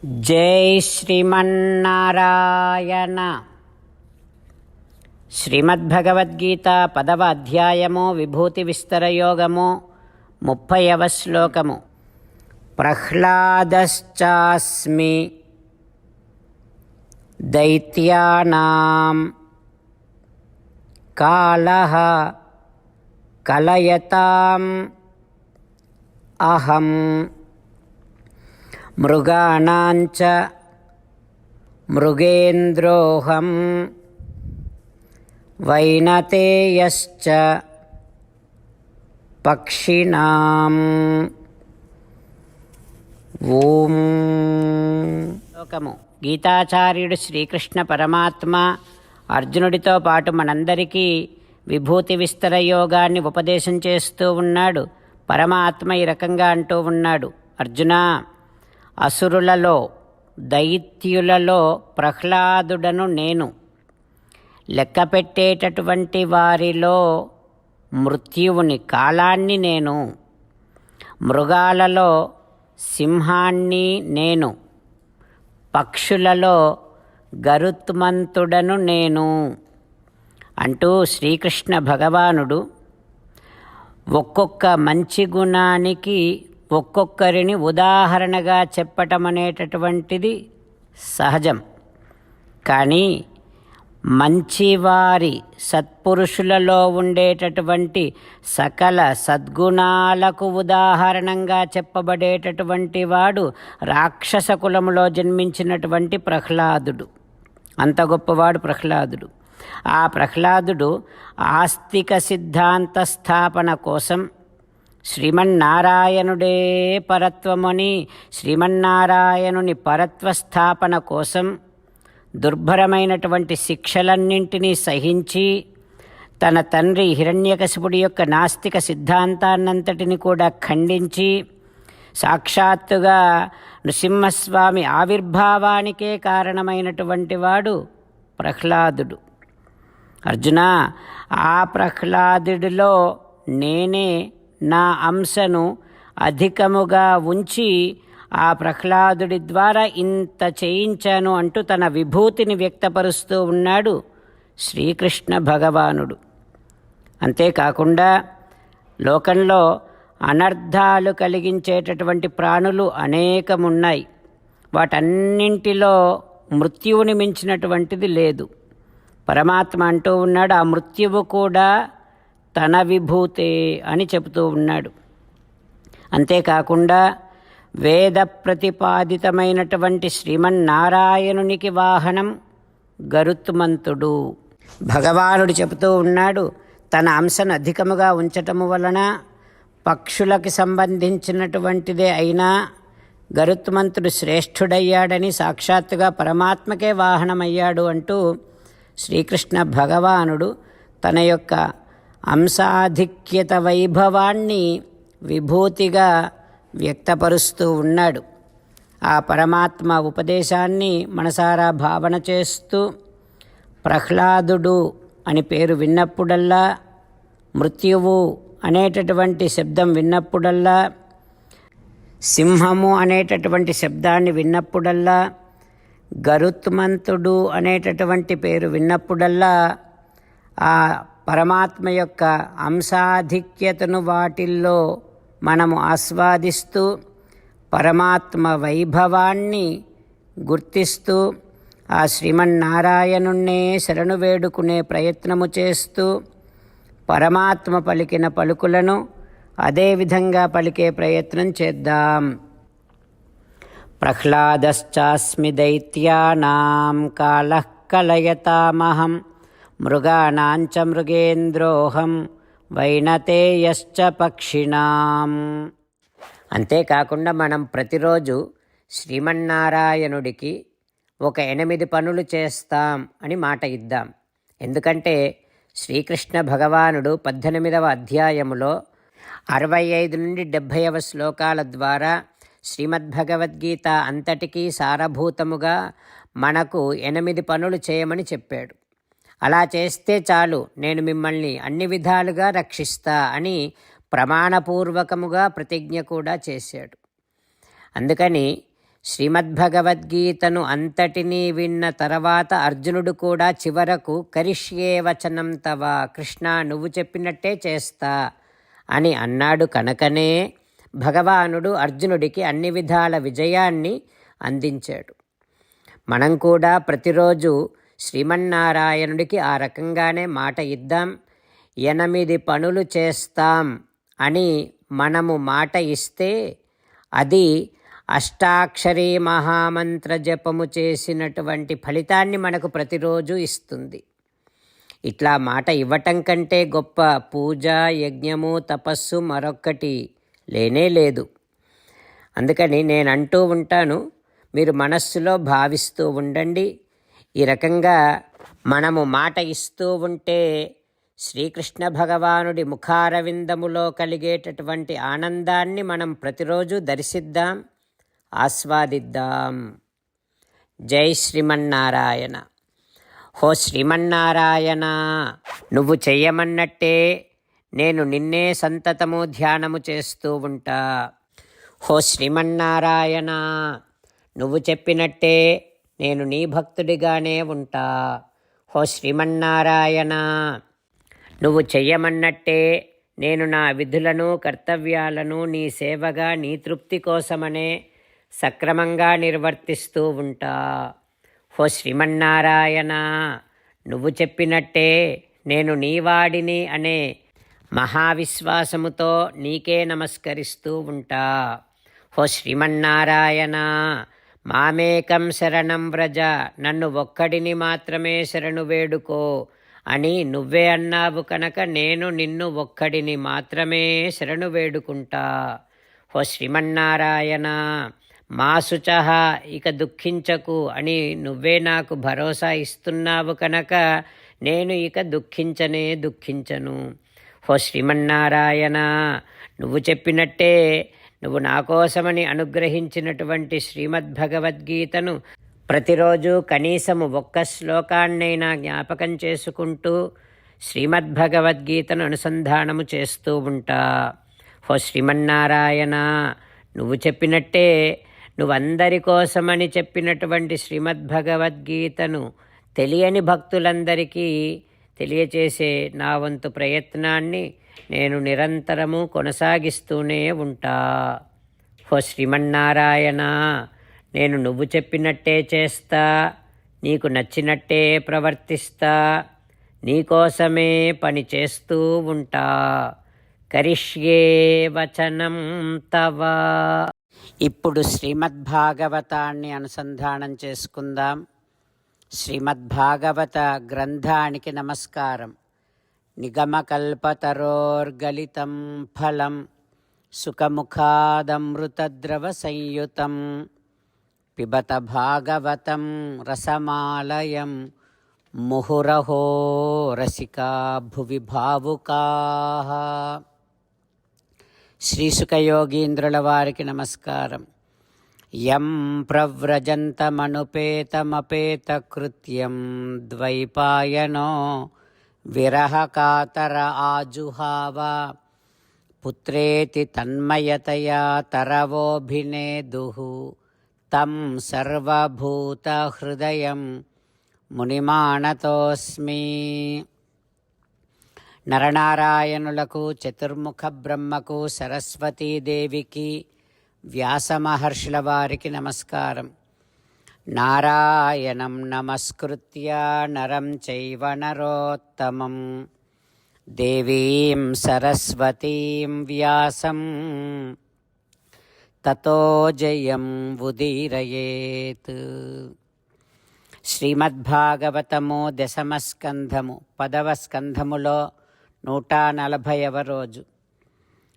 జై శ్రీమన్నారాయణ. శ్రీమద్భగవద్గీత 10వ అధ్యాయము విభూతి విస్తరయోగము 30వ శ్లోకము. ప్రహ్లాదశ్చాస్మి దైత్యానాం కాలః కలయతాం అహం మృగాణాంచ మృగేంద్రోహం వైనతేయశ్చ పక్షిణాం. ఓం. శ్లోకము. గీతాచార్యుడు శ్రీకృష్ణ పరమాత్మ అర్జునుడితో పాటు మనందరికీ విభూతి విస్తర యోగాన్ని ఉపదేశం చేస్తూ ఉన్నాడు. పరమాత్మ ఈ రకంగా అంటూ ఉన్నాడు, అర్జునా, అసురులలో దైత్యులలో ప్రహ్లాదుడను నేను, లెక్కపెట్టేటటువంటి వారిలో మృత్యువుని కాలాన్ని నేను, మృగాలలో సింహాన్ని నేను, పక్షులలో గరుత్మంతుడను నేను అంటూ శ్రీకృష్ణ భగవానుడు ఒక్కొక్క మంచి గుణానికి ఒక్కొక్కరిని ఉదాహరణగా చెప్పటం అనేటటువంటిది సహజం. కానీ మంచివారి సత్పురుషులలో ఉండేటటువంటి సకల సద్గుణాలకు ఉదాహరణంగా చెప్పబడేటటువంటి వాడు రాక్షస కులములో జన్మించినటువంటి ప్రహ్లాదుడు. అంత గొప్పవాడు ప్రహ్లాదుడు. ఆ ప్రహ్లాదుడు ఆస్తిక సిద్ధాంత స్థాపన కోసం శ్రీమన్నారాయణుడే పరత్వమని, శ్రీమన్నారాయణుని పరత్వ స్థాపన కోసం దుర్భరమైనటువంటి శిక్షలన్నింటినీ సహించి తన తండ్రి హిరణ్యకశిపుడి యొక్క నాస్తిక సిద్ధాంతాన్నంతటిని కూడా ఖండించి సాక్షాత్తుగా నృసింహస్వామి ఆవిర్భావానికే కారణమైనటువంటి వాడు ప్రహ్లాదుడు. అర్జున, ఆ ప్రహ్లాదుడిలో నేనే నా అంశను అధికముగా ఉంచి ఆ ప్రహ్లాదుడి ద్వారా ఇంత చేయించాను అంటూ తన విభూతిని వ్యక్తపరుస్తూ ఉన్నాడు శ్రీకృష్ణ భగవానుడు. అంతేకాకుండా లోకంలో అనర్థాలు కలిగించేటటువంటి ప్రాణులు అనేకమున్నాయి. వాటన్నింటిలో మృత్యువుని మించినటువంటిది లేదు. పరమాత్మ అంటూ ఉన్నాడు, ఆ మృత్యువు కూడా తన విభూతే అని చెబుతూ ఉన్నాడు. అంతేకాకుండా వేద ప్రతిపాదితమైనటువంటి శ్రీమన్నారాయణునికి వాహనం గరుత్మంతుడు. భగవానుడు చెబుతూ ఉన్నాడు, తన అంశను అధికముగా ఉంచటము వలన పక్షులకు సంబంధించినటువంటిదే అయినా గరుత్మంతుడు శ్రేష్ఠుడయ్యాడని, సాక్షాత్తుగా పరమాత్మకే వాహనమయ్యాడు అంటూ శ్రీకృష్ణ భగవానుడు తన యొక్క అంశాధిక్యత వైభవాన్ని విభూతిగా వ్యక్తపరుస్తూ ఉన్నాడు. ఆ పరమాత్మ ఉపదేశాన్ని మనసారా భావన చేస్తూ ప్రహ్లాదుడు అని పేరు విన్నప్పుడల్లా, మృత్యువు అనేటటువంటి శబ్దం విన్నప్పుడల్లా, సింహము అనేటటువంటి శబ్దాన్ని విన్నప్పుడల్లా, గరుత్మంతుడు అనేటటువంటి పేరు విన్నప్పుడల్లా ఆ పరమాత్మ యొక్క అంశాధిక్యతను వాటిల్లో మనము ఆస్వాదిస్తూ పరమాత్మ వైభవాన్ని గుర్తిస్తూ ఆ శ్రీమన్నారాయణున్నే శరణు వేడుకునే ప్రయత్నము చేస్తూ పరమాత్మ పలికిన పలుకులను అదేవిధంగా పలికే ప్రయత్నం చేద్దాం. ప్రహ్లాదశ్చాస్మి దైత్యానాం కాలః కలయతామహం మృగాణాంచ మృగేంద్రోహం వైనతేయశ్చ పక్షిణాం. అంతేకాకుండా మనం ప్రతిరోజు శ్రీమన్నారాయణుడికి ఒక 8 పనులు చేస్తాం అని మాట ఇద్దాం. ఎందుకంటే శ్రీకృష్ణ భగవానుడు 18వ అధ్యాయములో 65 నుండి 70వ శ్లోకాల ద్వారా శ్రీమద్భగవద్గీత అంతటికీ సారభూతముగా మనకు 8 పనులు చేయమని చెప్పాడు. అలా చేస్తే చాలు, నేను మిమ్మల్ని అన్ని విధాలుగా రక్షిస్తా అని ప్రమాణపూర్వకముగా ప్రతిజ్ఞ కూడా చేశాడు. అందుకని శ్రీమద్భగవద్గీతను అంతటినీ విన్న తర్వాత అర్జునుడు కూడా చివరకు కరిష్యే వచనం తవ, కృష్ణ నువ్వు చెప్పినట్టే చేస్తా అని అన్నాడు కనుకనే భగవానుడు అర్జునుడికి అన్ని విధాల విజయాన్ని అందించాడు. మనం కూడా ప్రతిరోజు శ్రీమన్నారాయణుడికి ఆ రకంగానే మాట ఇద్దాం. 8 పనులు చేస్తాం అని మనము మాట ఇస్తే అది అష్టాక్షరీ మహామంత్ర జపము చేసినటువంటి ఫలితాన్ని మనకు ప్రతిరోజు ఇస్తుంది. ఇట్లా మాట ఇవ్వటం కంటే గొప్ప పూజ, యజ్ఞము, తపస్సు మరొక్కటి లేనే లేదు. అందుకని నేను అంటూ ఉంటాను, మీరు మనస్సులో భావిస్తూ ఉండండి. ఈ రకంగా మనము మాట ఇస్తూ ఉంటే శ్రీకృష్ణ భగవానుడి ముఖారవిందములో కలిగేటటువంటి ఆనందాన్ని మనం ప్రతిరోజు దర్శిద్దాం, ఆస్వాదిద్దాం. జై శ్రీమన్నారాయణ. హో శ్రీమన్నారాయణ, నువ్వు చెయ్యమన్నట్టే నేను నిన్నే సంతతము ధ్యానము చేస్తూ ఉంటా. హో శ్రీమన్నారాయణ, నువ్వు చెప్పినట్టే నేను నీ భక్తుడిగానే ఉంటా. హో శ్రీమన్నారాయణ, నువ్వు చెయ్యమన్నట్టే నేను నా విధులను, కర్తవ్యాలను నీ సేవగా, నీ తృప్తి కోసమనే సక్రమంగా నిర్వర్తిస్తూ ఉంటా. హో శ్రీమన్నారాయణ, నువ్వు చెప్పినట్టే నేను నీవాడిని అనే మహావిశ్వాసముతో నీకే నమస్కరిస్తూ ఉంటా. హో శ్రీమన్నారాయణ, మామేకం శరణం వ్రజ, నన్ను ఒక్కడిని మాత్రమే శరణు వేడుకో అని నువ్వే అన్నావు కనుక నేను నిన్ను ఒక్కడిని మాత్రమే శరణు వేడుకుంటా. హో శ్రీమన్నారాయణ, మా శుచః, ఇక దుఃఖించకు అని నువ్వే నాకు భరోసా ఇస్తున్నావు కనుక నేను ఇక దుఃఖించను. హో శ్రీమన్నారాయణ, నువ్వు చెప్పినట్టే నువ్వు నా కోసమని అనుగ్రహించినటువంటి శ్రీమద్భగవద్గీతను ప్రతిరోజు కనీసము ఒక్క శ్లోకాన్నైనా జ్ఞాపకం చేసుకుంటూ శ్రీమద్భగవద్గీతను అనుసంధానము చేస్తూ ఉంటా. హో శ్రీమన్నారాయణ, నువ్వు చెప్పినట్టే నువ్వందరి కోసమని చెప్పినటువంటి శ్రీమద్భగవద్గీతను తెలియని భక్తులందరికీ తెలియచేసే నా వంతు ప్రయత్నాన్ని నేను నిరంతరము కొనసాగిస్తూనే ఉంటా. హో శ్రీమన్నారాయణ, నేను నువ్వు చెప్పినట్టే చేస్తా, నీకు నచ్చినట్టే ప్రవర్తిస్తా, నీకోసమే పని చేస్తూ ఉంటా. కరిష్యే వచనం తవ. ఇప్పుడు శ్రీమద్భాగవతాన్ని అనుసంధానం చేసుకుందాం. శ్రీమద్భాగవత గ్రంథానికి నమస్కారం. నిగమకల్పతరోర్గలితం ఫలం సుఖముఖాదమృతద్రవ సంయుతం పిబత భాగవతం రసమాలయం ముహురహో రసికా భువి భావుకాః. శ్రీసుఖయోగీంద్రుల వారికి నమస్కారం. యం ప్రవ్రజంతమనుపేతమపేతకృత్యం ద్వైపాయనో విరహకాతర ఆజుహావ పుత్రేతి తన్మయతయా తరవోభినేదుః తం సర్వభూతహృదయం మునిమానతోస్మి. నరనారాయణులకు, చతుర్ముఖ బ్రహ్మకు, సరస్వతీదేవికి, వ్యాసమహర్షుల వారికి నమస్కారం. నారాయణం నమస్కృత్య నరం చైవ నరోత్తమం దేవీం సరస్వతీం వ్యాసం తతో జయం ఉదీరయేత్. శ్రీమద్భాగవతము 10వ స్కంధము 10వ స్కంధములో 140వ రోజు.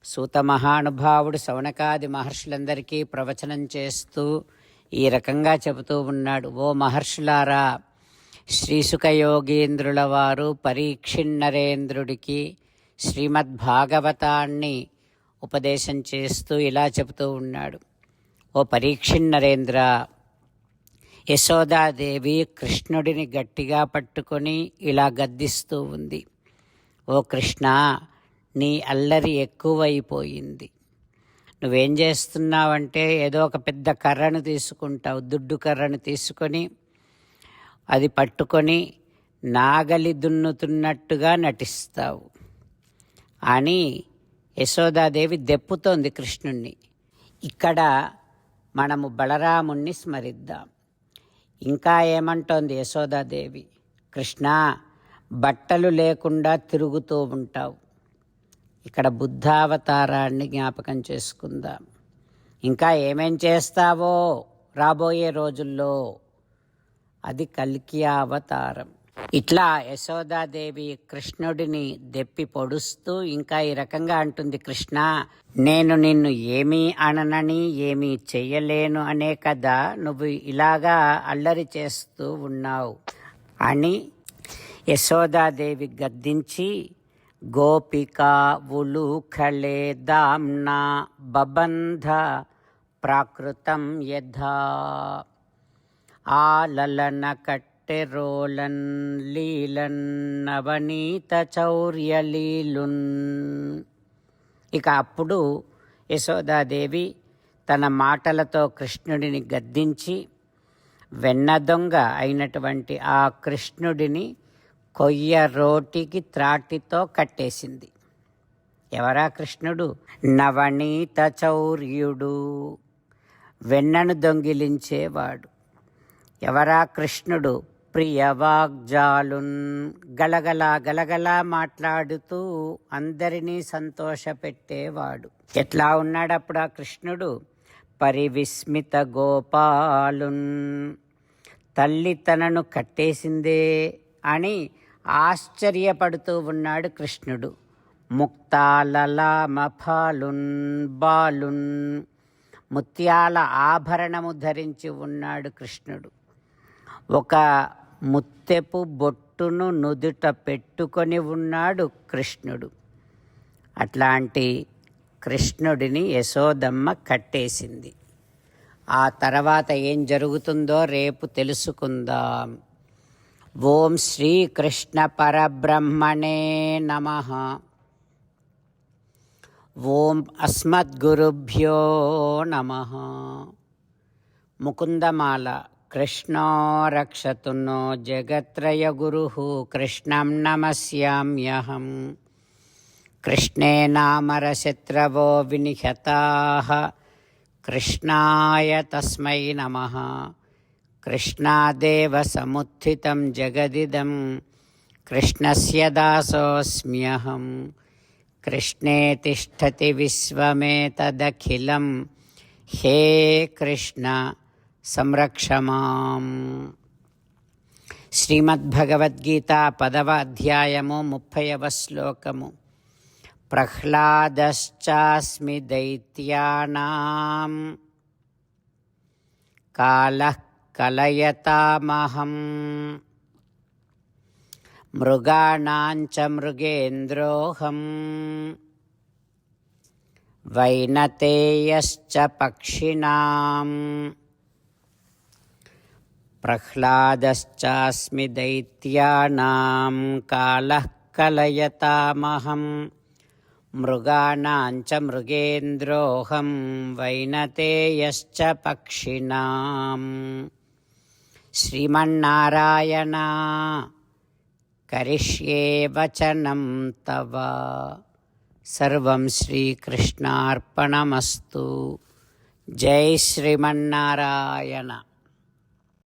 సూత మహానుభావుడు శౌనకాది మహర్షులందరికీ ప్రవచనం చేస్తూ ఈ రకంగా చెబుతూ ఉన్నాడు. ఓ మహర్షులారా, శ్రీసుఖయోగీంద్రుల వారు పరీక్షిన్నరేంద్రుడికి శ్రీమద్భాగవతాన్ని ఉపదేశం చేస్తూ ఇలా చెబుతూ ఉన్నాడు. ఓ పరీక్షిన్నరేంద్ర, యశోదాదేవి కృష్ణుడిని గట్టిగా పట్టుకొని ఇలా గద్దిస్తూ ఉంది. ఓ కృష్ణ, నీ అల్లరి ఎక్కువైపోయింది. నువ్వేం చేస్తున్నావంటే ఏదో ఒక పెద్ద కర్రను తీసుకుంటావు, దుడ్డు కర్రను తీసుకొని అది పట్టుకొని నాగలి దున్నుతున్నట్టుగా నటిస్తావు అని యశోదాదేవి దెప్పుతోంది కృష్ణుణ్ణి. ఇక్కడ మనము బలరాముణ్ణి స్మరిద్దాం. ఇంకా ఏమంటోంది యశోదాదేవి, కృష్ణ బట్టలు లేకుండా తిరుగుతూ ఉంటావు. ఇక్కడ బుద్ధావతారాన్ని జ్ఞాపకం చేసుకుందాం. ఇంకా ఏమేం చేస్తావో రాబోయే రోజుల్లో, అది కల్కి అవతారం. ఇట్లా యశోదాదేవి కృష్ణుడిని దెప్పి పొడుస్తూ ఇంకా ఈ రకంగా అంటుంది, కృష్ణ నేను నిన్ను ఏమీ అననని ఏమీ చెయ్యలేను అనే కదా నువ్వు ఇలాగా అల్లరి చేస్తూ ఉన్నావు అని యశోదాదేవి గద్దించి, గోపికా ఉలూఖలే దామ్నా బబంధ ప్రాకృతం యథా ఆలలన కట్టెరోలన్ లీలన్ నవనీత చౌర్యలీలున్. ఇక అప్పుడు యశోదాదేవి తన మాటలతో కృష్ణుడిని గద్దించి వెన్న దొంగ అయినటువంటి ఆ కృష్ణుడిని కొయ్య రోటికి త్రాటితో కట్టేసింది. ఎవరా కృష్ణుడు? నవనీత చౌర్యుడు, వెన్నను దొంగిలించేవాడు. ఎవరా కృష్ణుడు? ప్రియవాగ్జాలున్, గలగలా గలగలా మాట్లాడుతూ అందరినీ సంతోషపెట్టేవాడు. ఎట్లా ఉన్నాడు అప్పుడు ఆ కృష్ణుడు? పరివిస్మిత గోపాలున్, తల్లి తనను కట్టేసిందే అని ఆశ్చర్యపడుతూ ఉన్నాడు కృష్ణుడు. ముక్తాలలామఫాలున్ బాలున్, ముత్యాల ఆభరణము ధరించి ఉన్నాడు కృష్ణుడు. ఒక ముత్తెపు బొట్టును నుదుట పెట్టుకొని ఉన్నాడు కృష్ణుడు. అట్లాంటి కృష్ణుడిని యశోదమ్మ కట్టేసింది. ఆ తర్వాత ఏం జరుగుతుందో రేపు తెలుసుకుందాం. ఓం శ్రీకృష్ణ పరబ్రహ్మణే నమః. ఓం అస్మద్గురుభ్యో నమః. ముకుందమాల. కృష్ణో రక్షతు నో జగత్రయ గురుః కృష్ణం నమస్యామ్యహం. కృష్ణే నామరశత్రవో వినిహతాః కృష్ణాయ తస్మై నమః. కృష్ణాదేవ సముత్థితం జగదిదం కృష్ణస్య దాసోస్మ్యహం. కృష్ణే తిష్టతి విశ్వమేతదఖిలం హే కృష్ణ సంరక్ష మాం. శ్రీమద్భగవద్గీత 10వ అధ్యాయము 30వ శ్లోకము. ప్రహ్లాదశ్చాస్మి దైత్యానాం కాలః కలయతామహం. మృగాణాం చ మృగేంద్రోహం వైనతేయశ్చ పక్షిణాం. ప్రహ్లాదశ్చాస్మి దైత్యానాం కాలః కలయతామహం. మృగాణాం చ మృగేంద్రోహం వైనతేయశ్చ పక్షిణాం. శ్రీమన్నారాయణ కరిష్యే వచనం తవ. సర్వం శ్రీకృష్ణార్పణమస్తు. జై శ్రీమన్నారాయణ.